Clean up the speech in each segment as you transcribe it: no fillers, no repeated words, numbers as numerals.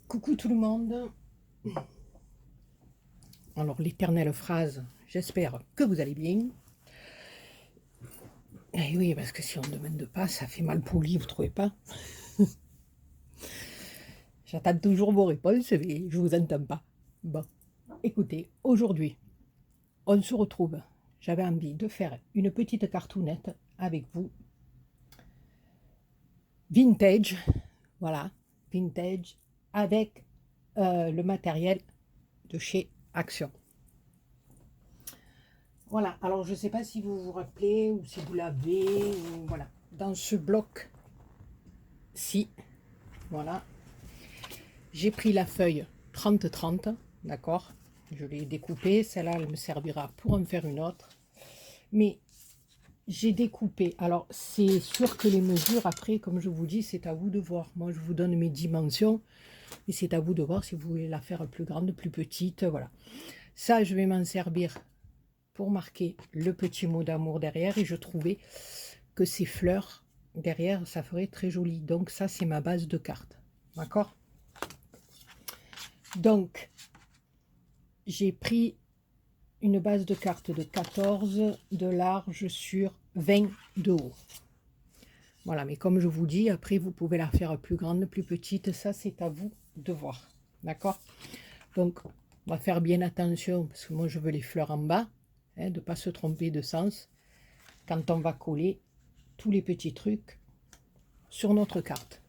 Coucou tout le monde. Alors l'éternelle phrase, j'espère que vous allez bien. Eh oui, parce que si on ne demande pas, ça fait mal poli, vous trouvez pas? J'attends toujours vos réponses, mais je vous entends pas. Bon, écoutez, aujourd'hui, on se retrouve. J'avais envie de faire une petite cartoonette avec vous. Vintage, voilà, vintage, avec le matériel de chez Action. Voilà, alors je ne sais pas si vous vous rappelez ou si vous l'avez, voilà, dans ce bloc-ci, voilà, j'ai pris la feuille 30-30, d'accord, je l'ai découpée, celle-là elle me servira pour en faire une autre, mais j'ai découpé, alors c'est sûr que les mesures après, comme je vous dis, c'est à vous de voir, moi je vous donne mes dimensions, et c'est à vous de voir si vous voulez la faire plus grande, plus petite, voilà. Ça je vais m'en servir pour marquer le petit mot d'amour derrière, et je trouvais que ces fleurs derrière ça ferait très joli, donc ça c'est ma base de cartes, d'accord. Donc j'ai pris une base de cartes de 14 de large sur 20 de haut, voilà, mais comme je vous dis, après vous pouvez la faire plus grande, plus petite, ça c'est à vous de voir, d'accord. Donc on va faire bien attention parce que moi je veux les fleurs en bas, hein, de ne pas se tromper de sens quand on va coller tous les petits trucs sur notre carte.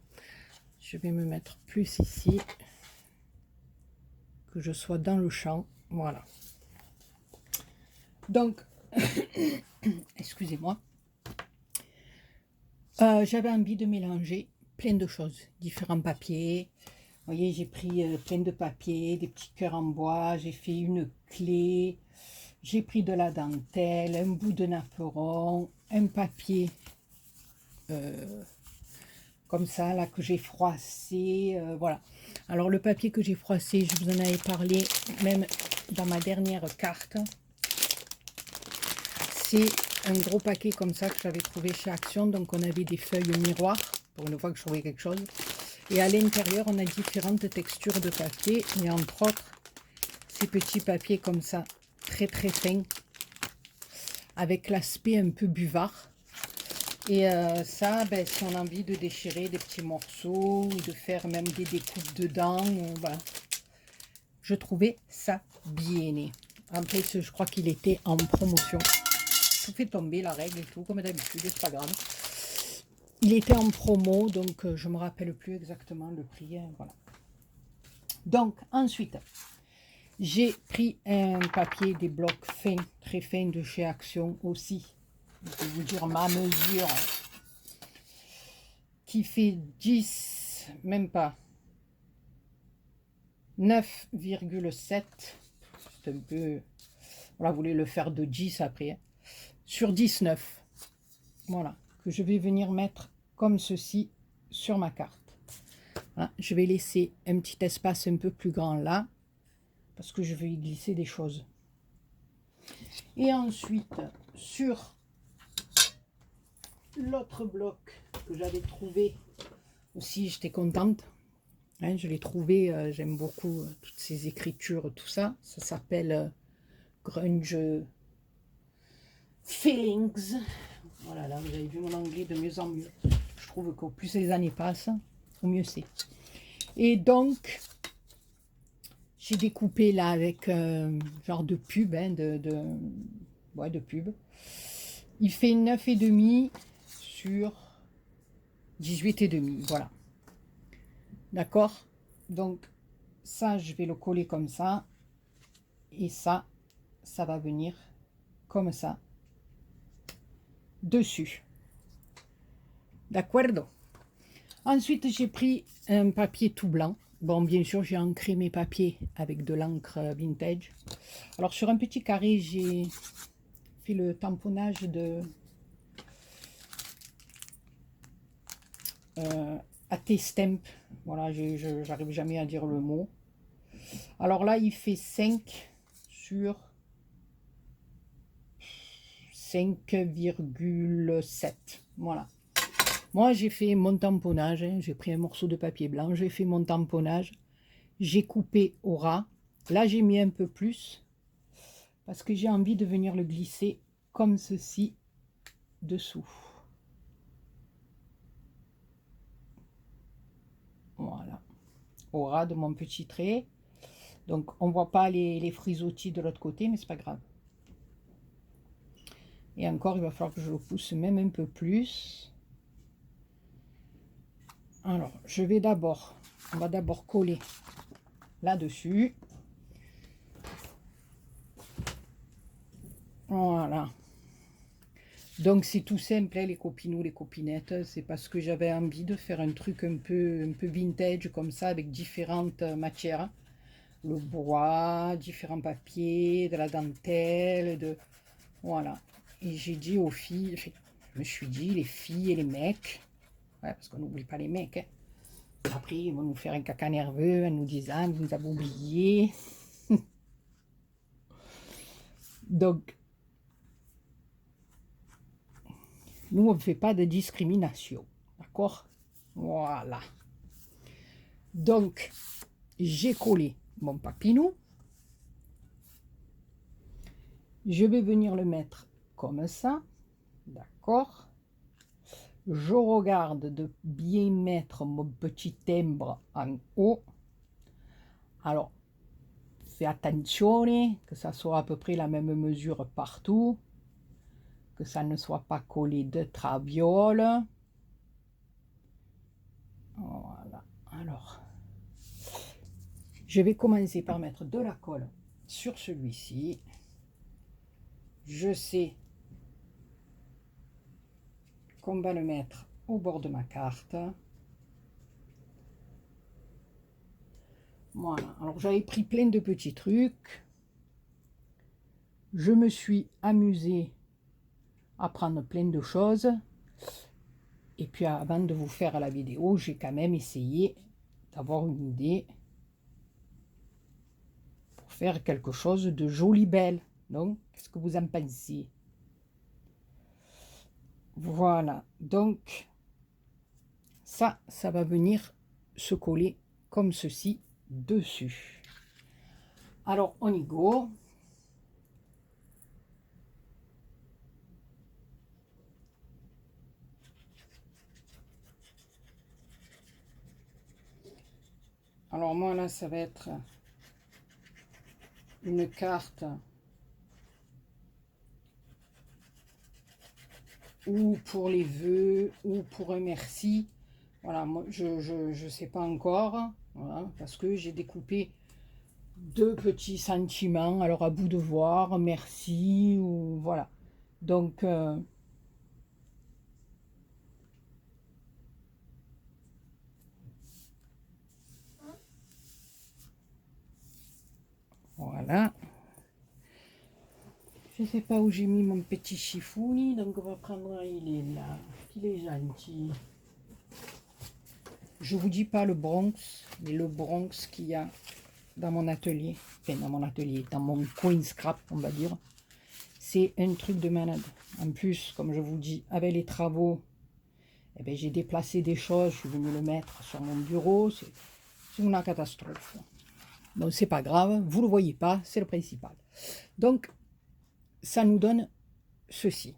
Je vais me mettre plus ici, que je sois dans le champ, voilà. Donc, excusez-moi, j'avais envie de mélanger plein de choses, différents papiers. Vous voyez, j'ai pris plein de papiers, des petits cœurs en bois, j'ai fait une clé, j'ai pris de la dentelle, un bout de napperon, un papier comme ça, là, que j'ai froissé, voilà. Alors, le papier que j'ai froissé, je vous en avais parlé même dans ma dernière carte. C'est un gros paquet comme ça que j'avais trouvé chez Action. Donc, on avait des feuilles miroirs, pour une fois que je trouvais quelque chose. Et à l'intérieur, on a différentes textures de papier. Et entre autres, ces petits papiers comme ça, très très fins, avec l'aspect un peu buvard. Et ça, ben, si on a envie de déchirer des petits morceaux, ou de faire même des découpes dedans, voilà. Je trouvais ça bien né. Après, je crois qu'il était en promotion. Tout fait tomber la règle et tout, comme d'habitude, c'est pas grave. Il était en promo, donc je me rappelle plus exactement le prix, hein, voilà. Donc, ensuite, j'ai pris un papier, des blocs fins, très fins de chez Action aussi. Je vais vous dire ma mesure, qui fait 10, même pas, 9,7. C'est un peu... Voilà, vous voulez le faire de 10 après. Hein. Sur 19. Voilà, que je vais venir mettre comme ceci sur ma carte. Voilà, je vais laisser un petit espace un peu plus grand là, parce que je vais y glisser des choses. Et ensuite, sur l'autre bloc que j'avais trouvé, aussi j'étais contente, hein, je l'ai trouvé, j'aime beaucoup toutes ces écritures, tout ça, ça s'appelle Grunge Feelings. Voilà, là vous avez vu mon anglais de mieux en mieux. Je trouve qu'au plus les années passent, au mieux c'est. Et donc, j'ai découpé là avec genre de pub, hein, ouais, de pub. Il fait 9,5 sur 18,5, voilà. D'accord. Donc, ça, je vais le coller comme ça. Et ça va venir comme ça dessus. D'accord. Ensuite, j'ai pris un papier tout blanc. Bon, bien sûr, j'ai ancré mes papiers avec de l'encre vintage. Alors, sur un petit carré, j'ai fait le tamponnage de AT Stamp. Voilà, j'arrive jamais à dire le mot. Alors là, il fait 5 sur 5,7. Voilà. Moi, j'ai fait mon tamponnage. Hein, j'ai pris un morceau de papier blanc, j'ai fait mon tamponnage. j'ai coupé au ras. Là, j'ai mis un peu plus parce que j'ai envie de venir le glisser comme ceci dessous. Voilà, au ras de mon petit trait. Donc, on ne voit pas les frisottis de l'autre côté, mais c'est pas grave. Et encore, il va falloir que je le pousse même un peu plus. Alors, on va d'abord coller là-dessus. Voilà. Donc, c'est tout simple, hein, les copinous, les copinettes. C'est parce que j'avais envie de faire un truc un peu vintage, comme ça, avec différentes matières. Le bois, différents papiers, de la dentelle, Voilà. Et j'ai dit aux filles, je me suis dit, les filles et les mecs, ouais, parce qu'on n'oublie pas les mecs, hein. Après, ils vont nous faire un caca nerveux en nous disant, vous nous avez oubliés. Donc, nous, on ne fait pas de discrimination. D'accord? Voilà. Donc, j'ai collé mon papinou. Je vais venir le mettre comme ça. D'accord? Je regarde de bien mettre mon petit timbre en haut. Alors, fais attention que ça soit à peu près la même mesure partout, que ça ne soit pas collé de traviole. Voilà. Alors, je vais commencer par mettre de la colle sur celui-ci. Je sais qu'on va le mettre au bord de ma carte. Voilà. Alors, j'avais pris plein de petits trucs. Je me suis amusée à prendre plein de choses. Et puis, avant de vous faire la vidéo, j'ai quand même essayé d'avoir une idée pour faire quelque chose de joli belle. Donc, qu'est-ce que vous en pensez? Voilà. Donc, ça va venir se coller comme ceci dessus. Alors, on y go. Alors, moi, là, ça va être une carte ou pour les vœux ou pour un merci. Voilà, moi, je sais pas encore. Voilà, parce que j'ai découpé deux petits sentiments. Alors, à bout de voir, merci ou voilà. Donc, voilà. Je sais pas où j'ai mis mon petit chifouni, donc on va prendre, il est là, il est gentil. Je vous dis pas le Bronx, mais le Bronx qu'il y a dans mon atelier, enfin dans mon atelier, dans mon coin scrap, on va dire. C'est un truc de malade. En plus, comme je vous dis, avec les travaux, eh ben, j'ai déplacé des choses, je suis venu le mettre sur mon bureau, c'est une catastrophe. Donc c'est pas grave, vous le voyez pas, c'est le principal. Donc, ça nous donne ceci.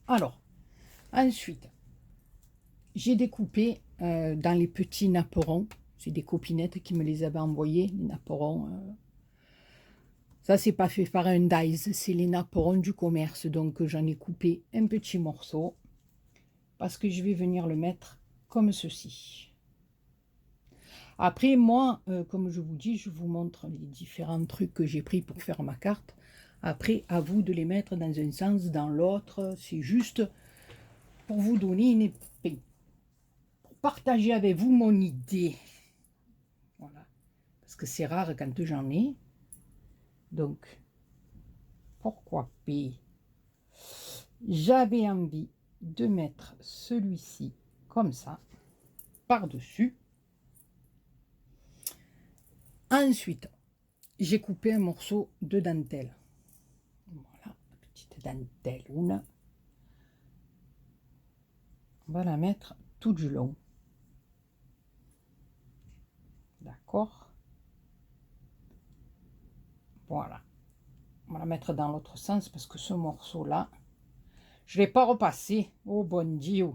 Alors, ensuite, j'ai découpé dans les petits napperons. C'est des copinettes qui me les avaient envoyés, les napperons. Ça, c'est pas fait par un dies, c'est les napperons du commerce. Donc, j'en ai coupé un petit morceau parce que je vais venir le mettre comme ceci. Après, moi, comme je vous dis, je vous montre les différents trucs que j'ai pris pour faire ma carte. Après, à vous de les mettre dans un sens, dans l'autre. C'est juste pour vous donner une épée. Pour partager avec vous mon idée. Voilà. Parce que c'est rare quand j'en ai. Donc, pourquoi pas? J'avais envie de mettre celui-ci comme ça, par-dessus. Ensuite, j'ai coupé un morceau de dentelle. Voilà, petite dentelle. On va la mettre tout du long. D'accord. Voilà. On va la mettre dans l'autre sens parce que ce morceau-là, je ne l'ai pas repassé. Oh bon Dieu.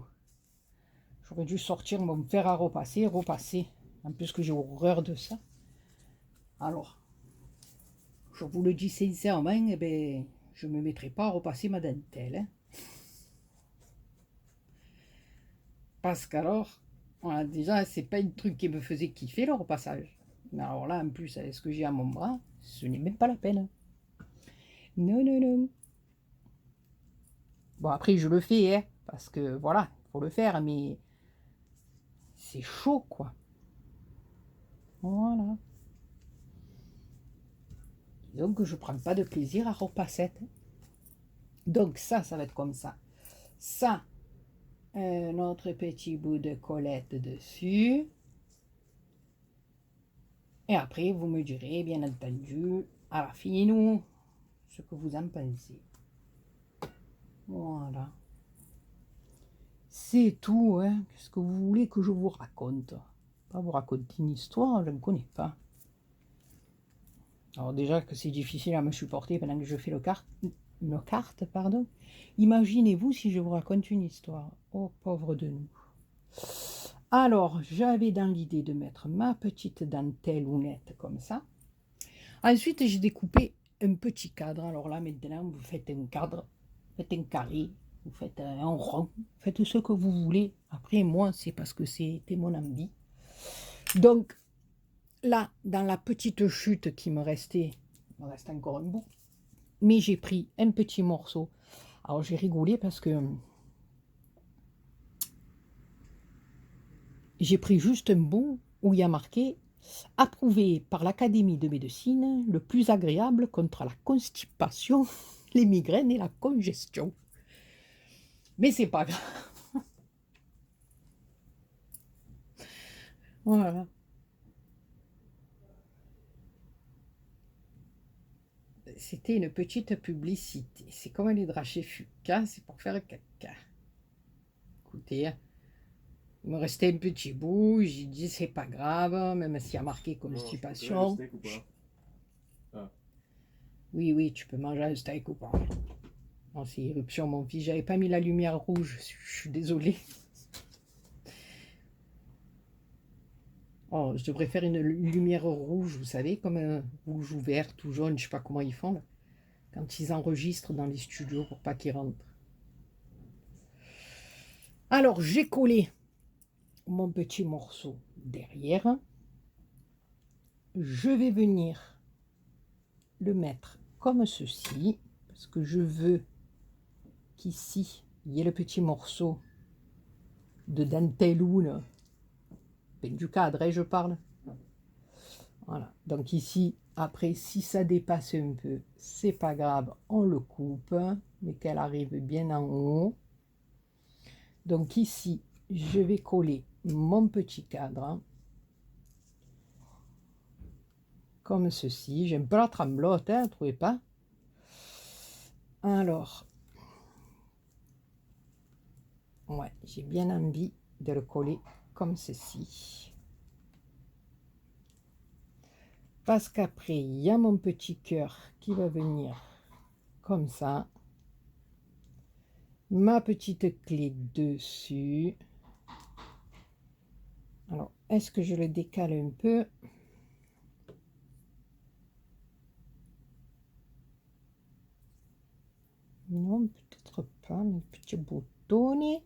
J'aurais dû sortir mon fer à repasser. En plus que j'ai horreur de ça. Alors, je vous le dis sincèrement, eh ben, je ne me mettrai pas à repasser ma dentelle. Hein. Parce qu'alors, voilà, déjà, c'est pas un truc qui me faisait kiffer le repassage. Mais alors là, en plus, avec ce que j'ai à mon bras, ce n'est même pas la peine. Non, non, non. Bon, après, je le fais, hein, parce que voilà, il faut le faire, mais c'est chaud, quoi. Voilà. Donc, je prends pas de plaisir à repasser. Donc, ça va être comme ça. Ça, notre petit bout de collette dessus. Et après, vous me direz, bien entendu, à la fin, ce que vous en pensez. Voilà. C'est tout, hein. Qu'est-ce que vous voulez que je vous raconte? Pas vous raconter une histoire, je ne connais pas. Alors déjà que c'est difficile à me supporter pendant que je fais une carte, pardon. Imaginez-vous si je vous raconte une histoire. Oh, pauvre de nous. Alors, j'avais dans l'idée de mettre ma petite dentelle ounette comme ça. Ensuite, j'ai découpé un petit cadre. Alors là, maintenant, vous faites un cadre, vous faites un carré, vous faites un rond, faites ce que vous voulez. Après, moi, c'est parce que c'était mon envie. Donc, là, dans la petite chute qui me restait, il me reste encore un bout, mais j'ai pris un petit morceau. Alors, j'ai rigolé parce que j'ai pris juste un bout où il y a marqué « Approuvé par l'Académie de médecine, le plus agréable contre la constipation, les migraines et la congestion. » Mais c'est pas grave. Voilà. C'était une petite publicité. C'est comme les drachés Fuca, c'est pour faire caca. Écoutez, il me restait un petit bout, j'ai dit c'est pas grave, même s'il y a marqué constipation. Ah. Oui, oui, tu peux manger un steak ou pas. Non, c'est éruption, mon fils. J'avais pas mis la lumière rouge, je suis désolée. Oh, je devrais faire une lumière rouge, vous savez, comme un rouge ou vert, tout jaune, je sais pas comment ils font là, quand ils enregistrent dans les studios pour pas qu'ils rentrent. Alors, j'ai collé mon petit morceau derrière. Je vais venir le mettre comme ceci, parce que je veux qu'ici, il y ait le petit morceau de dentelloune, du cadre, hein, je parle. Voilà, donc ici, après, si ça dépasse un peu, c'est pas grave, on le coupe, mais qu'elle arrive bien en haut. Donc ici, je vais coller mon petit cadre, comme ceci. J'ai un peu la tremblote, hein, vous ne trouvez pas? Alors, ouais, j'ai bien envie de le coller comme ceci. Parce qu'après, il y a mon petit cœur qui va venir comme ça. Ma petite clé dessus. Alors, est-ce que je le décale un peu? Non, peut-être pas, mes petits boutons.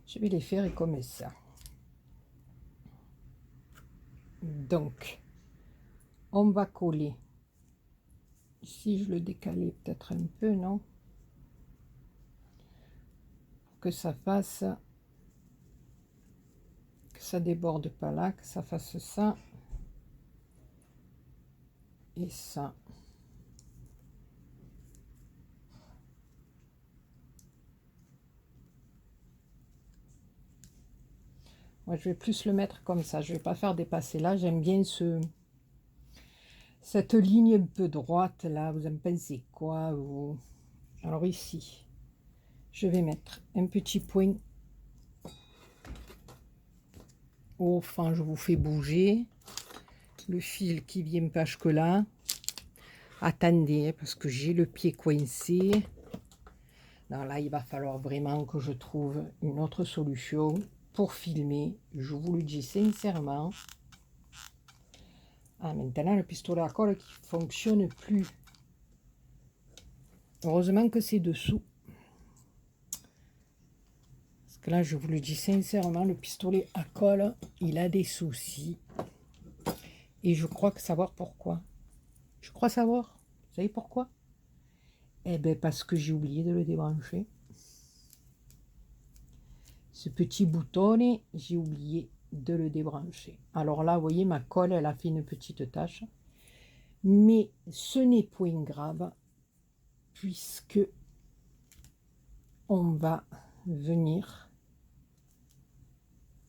Je vais les faire comme ça. Donc, on va coller. Si je le décalais peut-être un peu, non? Pour que ça fasse, que ça déborde pas là, que ça fasse ça et ça. Moi, je vais plus le mettre comme ça. Je vais pas faire dépasser là. J'aime bien cette ligne un peu droite là. Vous en pensez quoi vous? Alors ici, je vais mettre un petit point. Enfin, je vous fais bouger le fil qui vient pas jusque là. Attendez, parce que j'ai le pied coincé. Non, là, il va falloir vraiment que je trouve une autre solution pour filmer. Je vous le dis sincèrement. Ah, maintenant, le pistolet à colle qui ne fonctionne plus. Heureusement que c'est dessous. Parce que là, je vous le dis sincèrement, le pistolet à colle, il a des soucis. Et je crois savoir pourquoi. Je crois savoir. Vous savez pourquoi? Eh bien, parce que j'ai oublié de le débrancher. Ce petit bouton, j'ai oublié de le débrancher. Alors là, vous voyez, ma colle, elle a fait une petite tache. Mais ce n'est point grave, puisque on va venir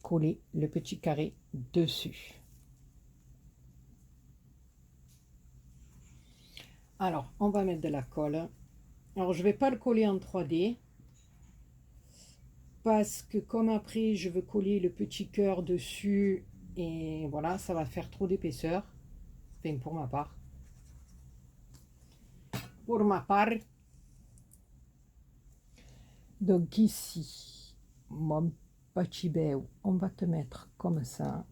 coller le petit carré dessus. Alors, on va mettre de la colle. Alors, je ne vais pas le coller en 3D, parce que comme après, je veux coller le petit cœur dessus, et voilà, ça va faire trop d'épaisseur. Enfin, pour ma part. Pour ma part. Donc ici, mon petit béou, on va te mettre comme ça.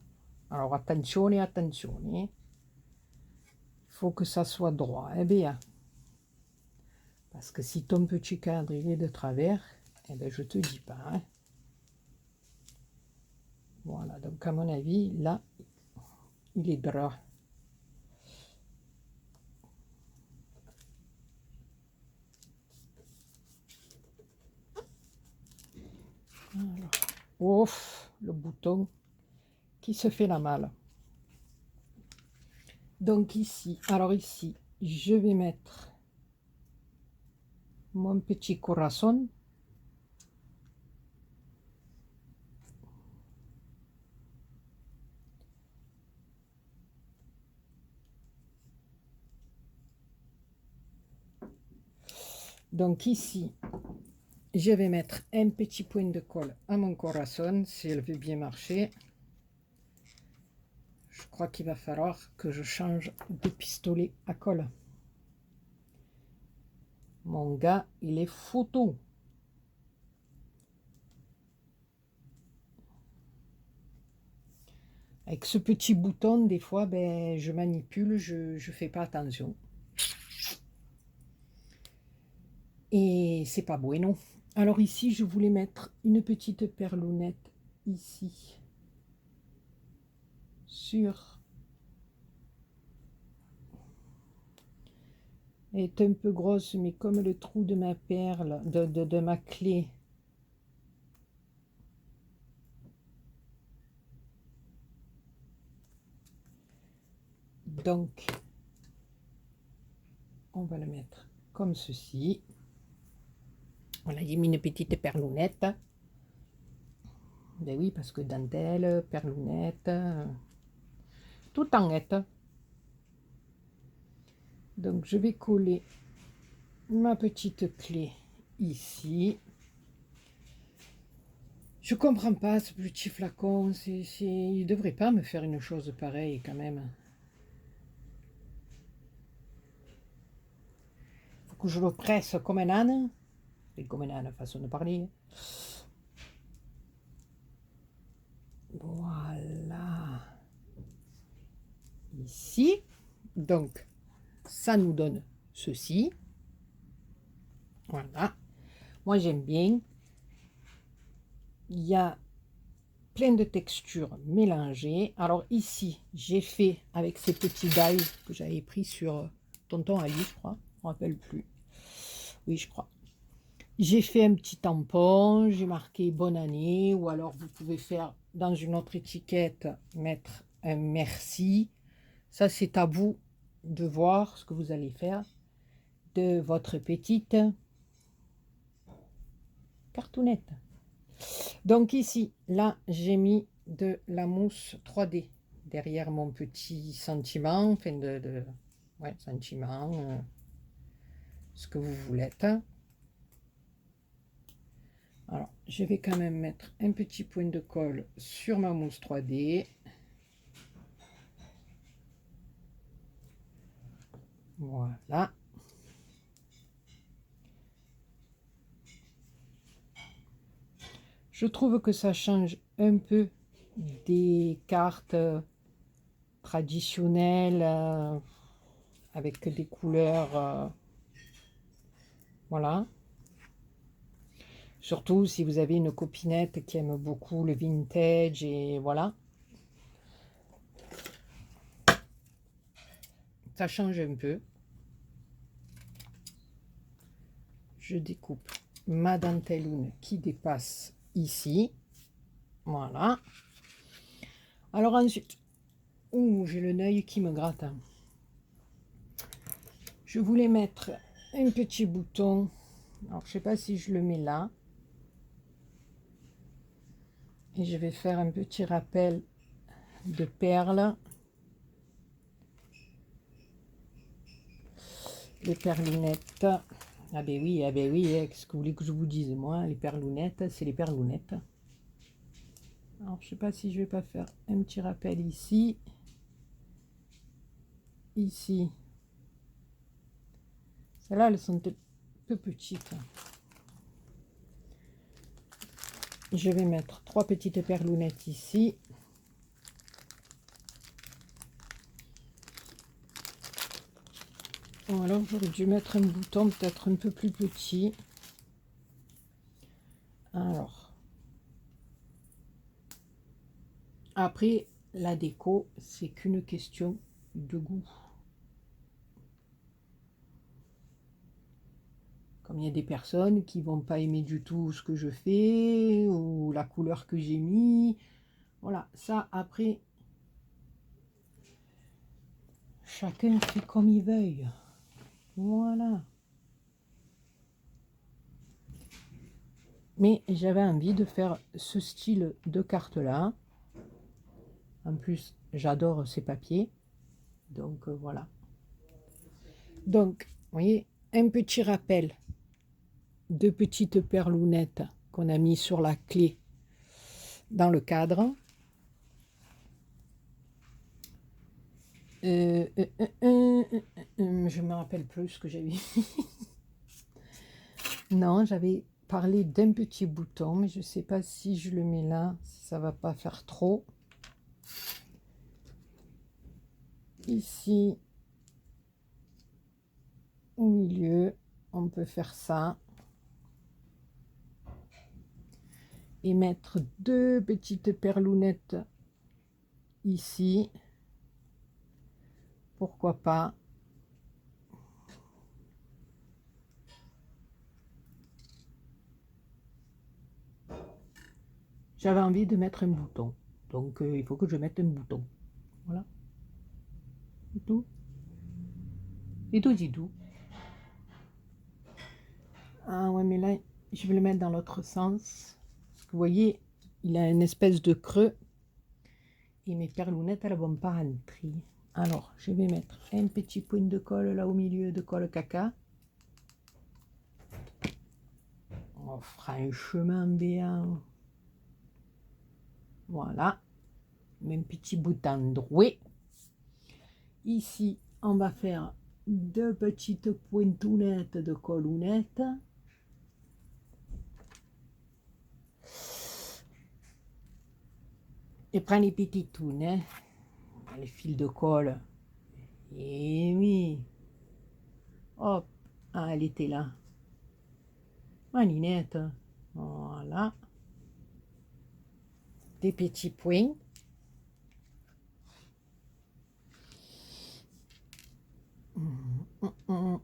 Alors, attention, attention. Il faut que ça soit droit, eh bien. Parce que si ton petit cadre il est de travers, eh bien, je te dis pas. Hein. Voilà, donc à mon avis, là, il est droit. Alors, ouf, le bouton qui se fait la malle. Donc ici, alors ici, je vais mettre mon petit corazon. Donc ici, je vais mettre un petit point de colle à mon corazon, si elle veut bien marcher. Je crois qu'il va falloir que je change de pistolet à colle. Mon gars, il est photo. Avec ce petit bouton, des fois, ben, je manipule, je ne fais pas attention. Et c'est pas bueno. Alors ici, je voulais mettre une petite perlounette ici. Sur. Elle est un peu grosse, mais comme le trou de ma perle, de ma clé. Donc, on va le mettre comme ceci. Voilà, j'ai mis une petite perlounette. Ben oui, parce que dentelle, perlounette, tout en net. Donc, je vais coller ma petite clé ici. Je comprends pas ce petit flacon. Il ne devrait pas me faire une chose pareille quand même. Il faut que je le presse comme un âne. C'est comme un âne, façon de parler. Voilà. Ici. Donc, ça nous donne ceci. Voilà. Moi, j'aime bien. Il y a plein de textures mélangées. Alors ici, j'ai fait avec ces petits die que j'avais pris sur Tonton Ali, je crois. Je ne me rappelle plus. Oui, je crois. J'ai fait un petit tampon, j'ai marqué bonne année, ou alors vous pouvez faire dans une autre étiquette, mettre un merci. Ça, c'est à vous de voir ce que vous allez faire de votre petite cartoonette. Donc ici, là, j'ai mis de la mousse 3D derrière mon petit sentiment, enfin ouais, sentiment, ce que vous voulez. Alors, je vais quand même mettre un petit point de colle sur ma mousse 3D. Voilà. Je trouve que ça change un peu des cartes traditionnelles avec des couleurs. Voilà. Surtout si vous avez une copinette qui aime beaucoup le vintage et voilà. Ça change un peu. Je découpe ma denteloune qui dépasse ici. Voilà. Alors ensuite, ouh, j'ai le œil qui me gratte. Je voulais mettre un petit bouton. Alors, je sais pas si je le mets là. Et je vais faire un petit rappel de perles. Les perlounettes. Ah ben oui, qu'est-ce que vous voulez que je vous dise, moi, les perlounettes, c'est les perlounettes. Alors, je sais pas si je vais pas faire un petit rappel ici. Ici. Celles-là, elles sont un peu petites. Je vais mettre 3 petites perlounettes ici. Bon, alors, j'aurais dû mettre un bouton peut-être un peu plus petit. Alors. Après, la déco, c'est qu'une question de goût. Comme il y a des personnes qui vont pas aimer du tout ce que je fais ou la couleur que j'ai mis. Voilà, ça après, chacun fait comme il veuille. Voilà. Mais j'avais envie de faire ce style de carte là. En plus, j'adore ces papiers. Donc voilà. Donc, vous voyez, un petit rappel de petites perlounettes qu'on a mis sur la clé dans le cadre. Je me rappelle plus ce que j'avais. Non, j'avais parlé d'un petit bouton, mais je ne sais pas si je le mets là, si ça va pas faire trop. Ici, au milieu, on peut faire ça. Et mettre 2 petites perlounettes ici. Pourquoi pas. J'avais envie de mettre un bouton. Donc, il faut que je mette un bouton. Voilà. C'est tout. C'est tout, c'est tout. Ah ouais, mais là, je vais le mettre dans l'autre sens. Parce que vous voyez, il a une espèce de creux. Et mes perlounettes, elles ne vont pas rentrer. Alors, je vais mettre un petit point de colle là au milieu de colle caca. Oh, franchement bien. Voilà. Même petit bout d'endroit. Ici, on va faire 2 petites pointounettes de collounettes. Et prends les petites tounes, hein. Les fils de colle. Et oui. Hop. Ah, elle était là. Maninette. Voilà. Des petits points. On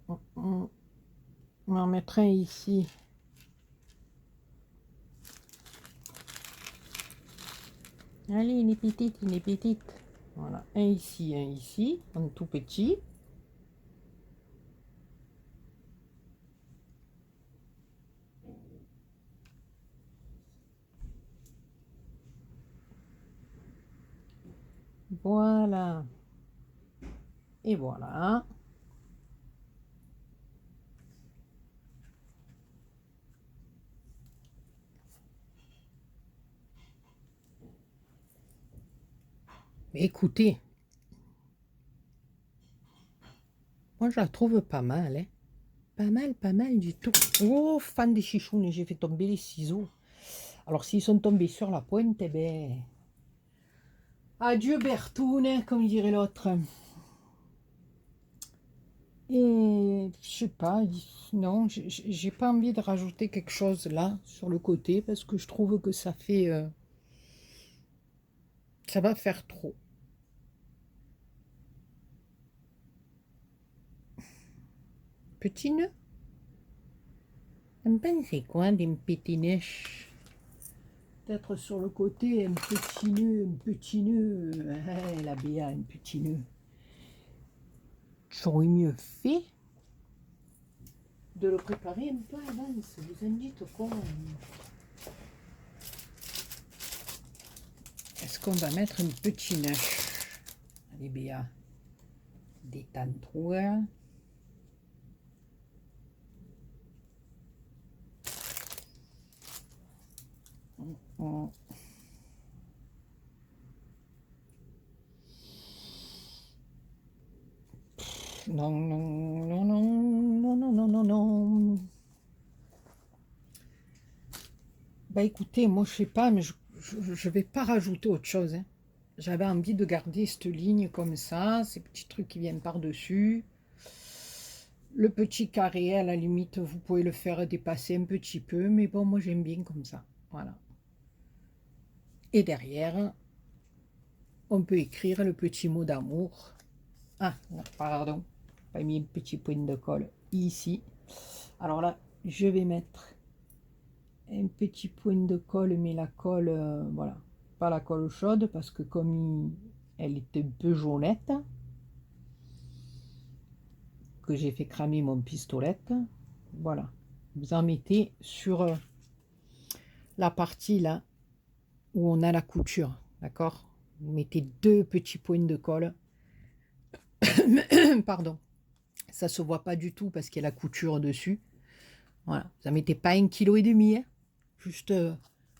en mettra un ici. Allez, une petite, une petite. Voilà, un ici, un tout petit. Voilà. Et voilà. Écoutez, moi je la trouve pas mal, hein. Pas mal du tout. Oh, fan des chichounes, j'ai fait tomber les ciseaux. Alors s'ils sont tombés sur la pointe, eh ben... Adieu Bertoune, comme dirait l'autre. Et je sais pas, non, j'ai pas envie de rajouter quelque chose là, sur le côté, parce que je trouve que ça fait... ça va faire trop. Petit nœud? T'en pensez quoi des petits nœuds? Peut-être sur le côté, un petit nœud, un petit nœud. Ah, la Béa, un petit nœud. J'aurais mieux fait de le préparer un peu à l'avance. Vous en dites quoi? Est-ce qu'on va mettre un petit nœud? Allez Béa, détends-toi. Non, non, non, non, non, non, non, non, non. Bah écoutez, moi je sais pas, mais je vais pas rajouter autre chose, hein. J'avais envie de garder cette ligne comme ça, ces petits trucs qui viennent par-dessus. Le petit carré, à la limite, vous pouvez le faire dépasser un petit peu, mais bon, moi j'aime bien comme ça. Voilà. Et derrière, on peut écrire le petit mot d'amour. Ah, non, pardon, pas mis un petit point de colle ici. Alors là, je vais mettre un petit point de colle, mais la colle, voilà, pas la colle chaude, parce que comme elle était un peu jaunette, que j'ai fait cramer mon pistolet, voilà. Vous en mettez sur la partie là où on a la couture, d'accord? Vous mettez 2 petits points de colle. Pardon, ça se voit pas du tout parce qu'il y a la couture dessus. Voilà, vous en mettez pas 1,5 kg, hein, juste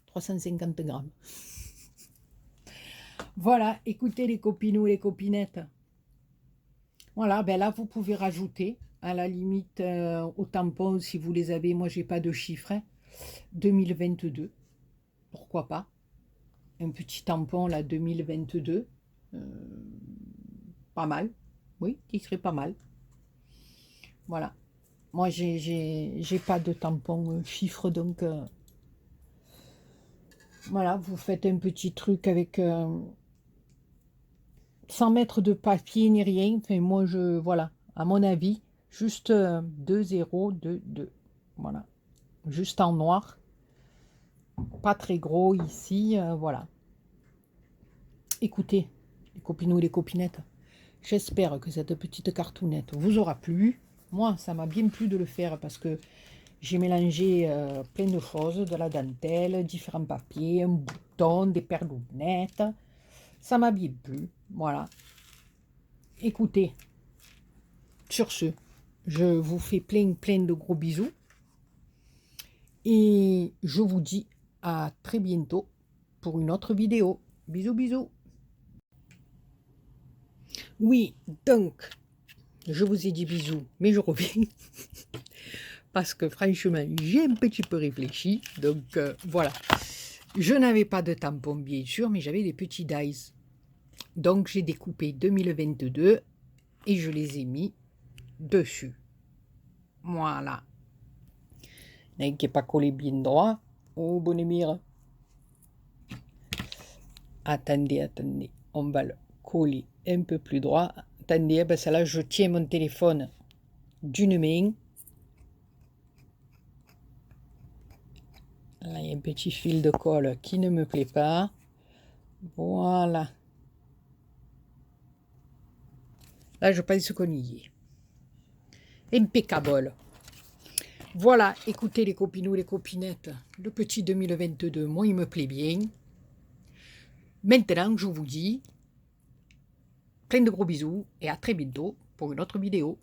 350 grammes. Voilà, écoutez les copinous et les copinettes. Voilà, ben là vous pouvez rajouter à la limite au tampon si vous les avez. Moi j'ai pas de chiffres, hein. 2022, pourquoi pas un petit tampon là 2022, pas mal, oui, qui serait pas mal. Voilà, moi j'ai pas de tampon chiffre, donc voilà, vous faites un petit truc avec sans mettre de papier ni rien. Enfin moi voilà, à mon avis, juste 2 0 2 2, voilà, juste en noir, pas très gros ici, voilà. Écoutez les copinous et les copinettes, j'espère que cette petite cartoonette vous aura plu. Moi, ça m'a bien plu de le faire parce que j'ai mélangé plein de choses, de la dentelle, différents papiers, un bouton, des perlounettes. Ça m'a bien plu, voilà. Écoutez, sur ce, je vous fais plein de gros bisous. Et je vous dis à très bientôt pour une autre vidéo. Bisous, bisous. Oui, donc, je vous ai dit bisous, mais je reviens. Parce que franchement, j'ai un petit peu réfléchi. Donc, voilà. Je n'avais pas de tampon, bien sûr, mais j'avais des petits dies. Donc, j'ai découpé 2022 et je les ai mis dessus. Voilà. Il qui n'est pas collé bien droit. Oh, bonne mire. Attendez, attendez. On va le coller un peu plus droit. Attendez, parce que là, je tiens mon téléphone d'une main. Là, il y a un petit fil de colle qui ne me plaît pas. Voilà. Là, je pense qu'on y est. Impeccable. Voilà, écoutez les copinous, les copinettes. Le petit 2022, moi, il me plaît bien. Maintenant, je vous dis Plein de gros bisous et à très bientôt pour une autre vidéo.